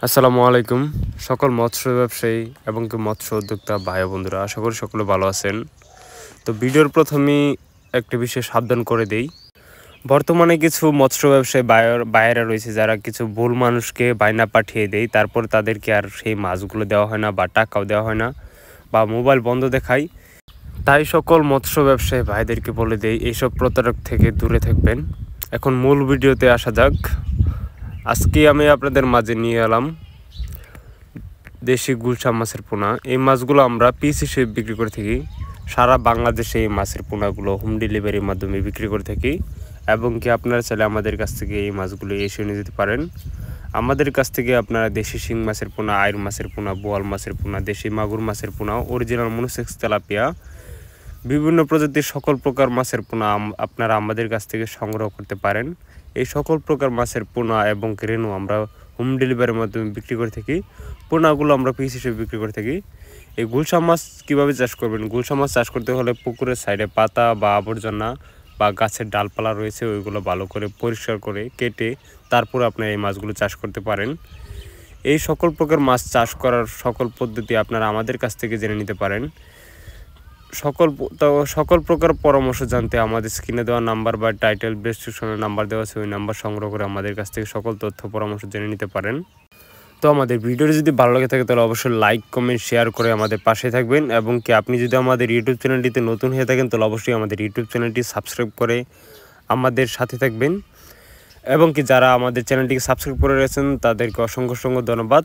আসসালামু আলাইকুম সকল মৎস্য ব্যবসায়ী এবং কি মৎস্য উদ্যোক্তা ভাই বন্ধুরা, আশা করি সকলে ভালো আছেন। তো ভিডিওর প্রথমেই একটা বিষয় সাবধান করে দেই। বর্তমানে কিছু মৎস্য ব্যবসায়ী বাইরে রয়েছে যারা কিছু ভুল মানুষকে বায়না পাঠিয়ে দেয়, তারপর তাদেরকে আর সেই মাছগুলো দেওয়া হয় না বা টাকাও দেওয়া হয় না বা মোবাইল বন্ধ দেখায়। তাই সকল মৎস্য ব্যবসায়ী ভাইদেরকে বলে দেই এইসব প্রতারক থেকে দূরে থাকবেন। এখন মূল ভিডিওতে আসা যাক। আজকে আমি আপনাদের মাঝে নিয়ে এলাম দেশি গুলশা মাছের পোনা। এই মাছগুলো আমরা পিস হিসেবে বিক্রি করে থাকি। সারা বাংলাদেশে এই মাছের পোনাগুলো হোম ডেলিভারির মাধ্যমে বিক্রি করে থাকি এবং কি আপনারা চাইলে আমাদের কাছ থেকে এই মাছগুলো এসে নিয়ে যেতে পারেন। আমাদের কাছ থেকে আপনারা দেশি শিং মাছের পোনা, আইর মাছের পোনা, বোয়াল মাছের পোনা, দেশি মাগুর মাছের পোনা, অরিজিনাল মনোসেক্স তেলাপিয়া, বিভিন্ন প্রজাতির সকল প্রকার মাছের পোনা আপনারা আমাদের কাছ থেকে সংগ্রহ করতে পারেন। এই সকল প্রকার মাছের পোনা এবং রেণু আমরা হোম ডেলিভারির মাধ্যমে বিক্রি করে থাকি। পোনাগুলো আমরা পিস হিসেবে বিক্রি করে থাকি। এই গুলশা মাছ কীভাবে চাষ করবেন? গুলশা মাছ চাষ করতে হলে পুকুরের সাইডে পাতা বা আবর্জনা বা গাছের ডালপালা রয়েছে, ওইগুলো ভালো করে পরিষ্কার করে কেটে তারপর আপনারা এই মাছগুলো চাষ করতে পারেন। এই সকল প্রকার মাছ চাষ করার সকল পদ্ধতি আপনারা আমাদের কাছ থেকে জেনে নিতে পারেন। সকল প্রকার পরামর্শ জানতে আমাদের স্ক্রিনে দেওয়া নাম্বার বা টাইটেল ডেসক্রিপশনের নাম্বার দেওয়া আছে, ওই নাম্বার সংগ্রহ করে আমাদের কাছ থেকে সকল তথ্য পরামর্শ জেনে নিতে পারেন। তো আমাদের ভিডিওটি যদি ভালো লাগে থাকে তাহলে অবশ্যই লাইক, কমেন্ট, শেয়ার করে আমাদের পাশে থাকবেন এবং কি আপনি যদি আমাদের ইউটিউব চ্যানেলটিতে নতুন হয়ে থাকেন তাহলে অবশ্যই আমাদের ইউটিউব চ্যানেলটি সাবস্ক্রাইব করে আমাদের সাথে থাকবেন এবং কি যারা আমাদের চ্যানেলটিকে সাবস্ক্রাইব করে রয়েছেন তাদেরকে অসংখ্য ধন্যবাদ।